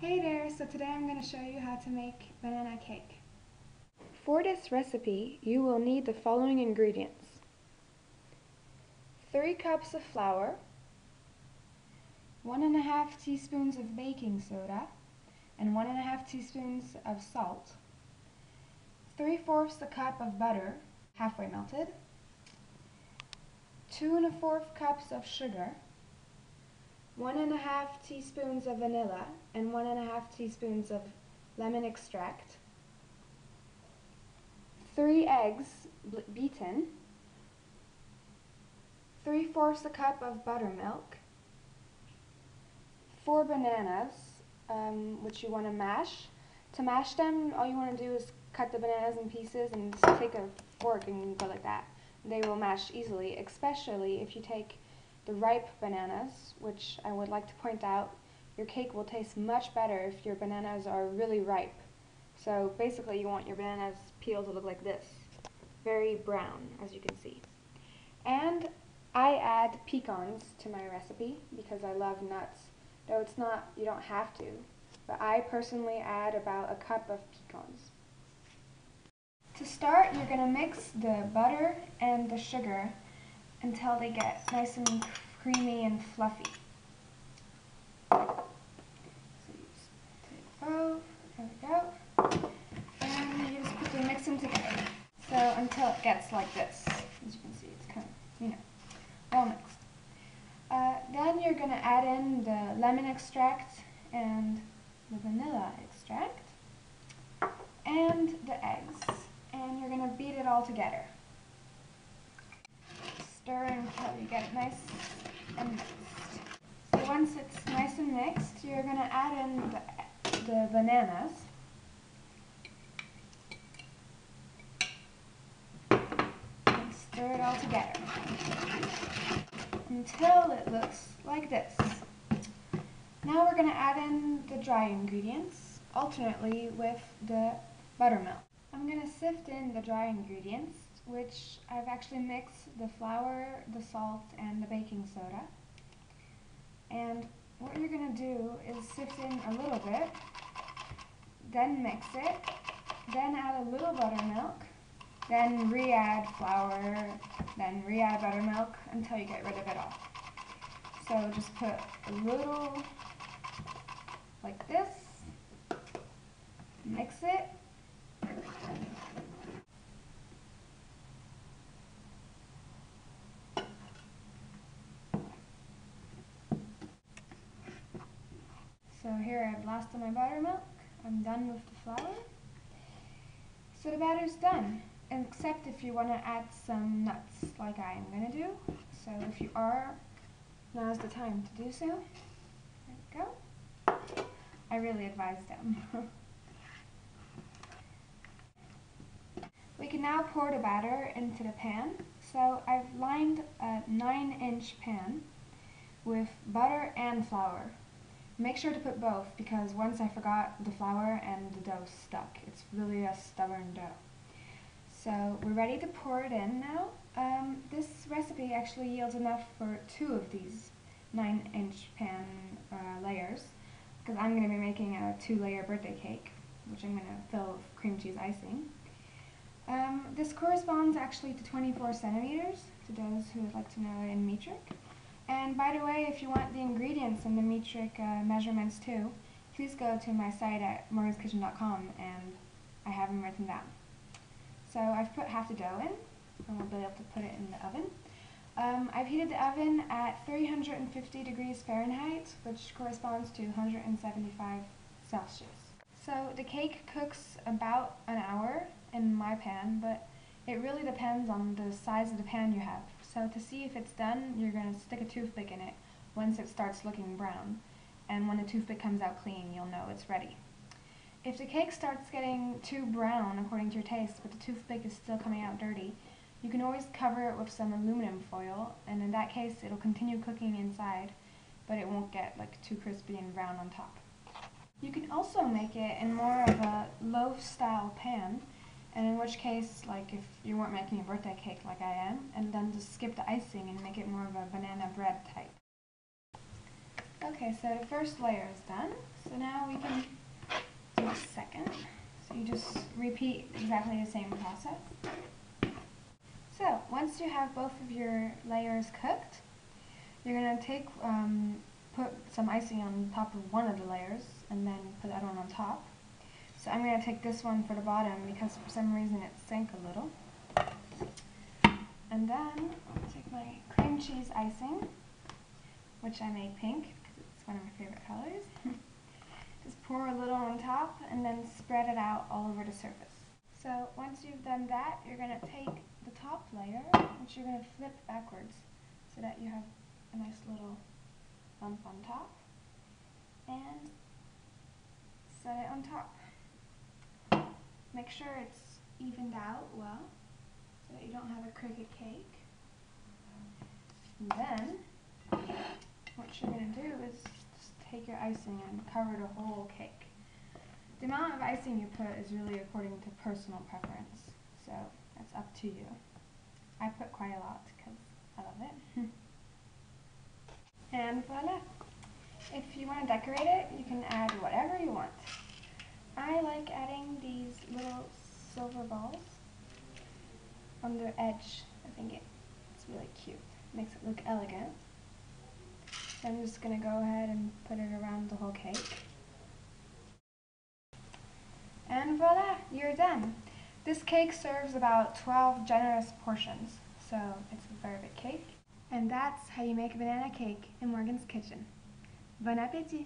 Hey there, so today I'm going to show you how to make banana cake. For this recipe, you will need the following ingredients. 3 cups of flour, 1½ teaspoons of baking soda, and 1½ teaspoons of salt, 3/4 a cup of butter, halfway melted, 2¼ cups of sugar, 1½ teaspoons of vanilla, and 1½ teaspoons of lemon extract, 3 eggs beaten, 3/4 a cup of buttermilk, 4 bananas, which you want to mash. To mash them, all you want to do is cut the bananas in pieces and just take a fork and go like that. They will mash easily, especially if you take the ripe bananas, which I would like to point out, your cake will taste much better if your bananas are really ripe. So basically you want your bananas peel to look like this, very brown, as you can see. And I add pecans to my recipe because I love nuts, though it's not, you don't have to, but I personally add about a cup of pecans. To start, you're going to mix the butter and the sugar until they get nice and creamy and fluffy. So you just take both, there we go, and you just quickly mix them together. So until it gets like this, as you can see, it's kind of, well mixed. Then you're going to add in the lemon extract and the vanilla extract and the eggs, and you're going to beat it all together. Stir until you get it nice and mixed. So once it's nice and mixed, you're going to add in the bananas. And stir it all together until it looks like this. Now we're going to add in the dry ingredients, alternately with the buttermilk. I'm going to sift in the dry ingredients, which I've actually mixed the flour, the salt, and the baking soda. And what you're going to do is sift in a little bit, then mix it, then add a little buttermilk, then re-add flour, then re-add buttermilk until you get rid of it all. So just put a little like this, mix it, so here I've blasted my buttermilk, I'm done with the flour. So the batter's done, except if you want to add some nuts like I am going to do. So if you are, now's the time to do so. There we go. I really advise them. We can now pour the batter into the pan. So I've lined a 9-inch pan with butter and flour. Make sure to put both because once I forgot the flour and the dough stuck. It's really a stubborn dough. So we're ready to pour it in now. This recipe actually yields enough for 2 of these 9-inch pan layers because I'm going to be making a 2-layer birthday cake, which I'm going to fill with cream cheese icing. This corresponds actually to 24 centimeters, to those who would like to know in metric. And by the way, if you want the ingredients and the metric measurements too, please go to my site at morganskitchen.com and I have them written down. So I've put half the dough in, and we'll be able to put it in the oven. I've heated the oven at 350 degrees Fahrenheit, which corresponds to 175 Celsius. So the cake cooks about an hour in my pan, but it really depends on the size of the pan you have. So to see if it's done, you're going to stick a toothpick in it once it starts looking brown. And when the toothpick comes out clean, you'll know it's ready. If the cake starts getting too brown according to your taste, but the toothpick is still coming out dirty, you can always cover it with some aluminum foil, and in that case it'll continue cooking inside, but it won't get like too crispy and brown on top. You can also make it in more of a loaf style pan, and in which case, like if you weren't making a birthday cake like I am, and then just skip the icing and make it more of a banana bread type. Okay, so the first layer is done. So now we can do the second. So you just repeat exactly the same process. So once you have both of your layers cooked, you're going to put some icing on top of one of the layers and then put the other one on top. So I'm going to take this one for the bottom because for some reason it sank a little. And then I'll take my cream cheese icing, which I made pink because it's one of my favorite colors. Just pour a little on top and then spread it out all over the surface. So once you've done that, you're going to take the top layer, which you're going to flip backwards so that you have a nice little bump on top, and set it on top. Make sure it's evened out well so that you don't have a crooked cake. And then what you're going to do is just take your icing and cover the whole cake. The amount of icing you put is really according to personal preference, so that's up to you. I put quite a lot because I love it. And voila! If you want to decorate it, you can add whatever you want. I like adding these little silver balls on the edge. I think it's really cute. Makes it look elegant. So I'm just going to go ahead and put it around the whole cake. And voila, you're done. This cake serves about 12 generous portions, so it's a very big cake. And that's how you make a banana cake in Morgan's kitchen. Bon appétit!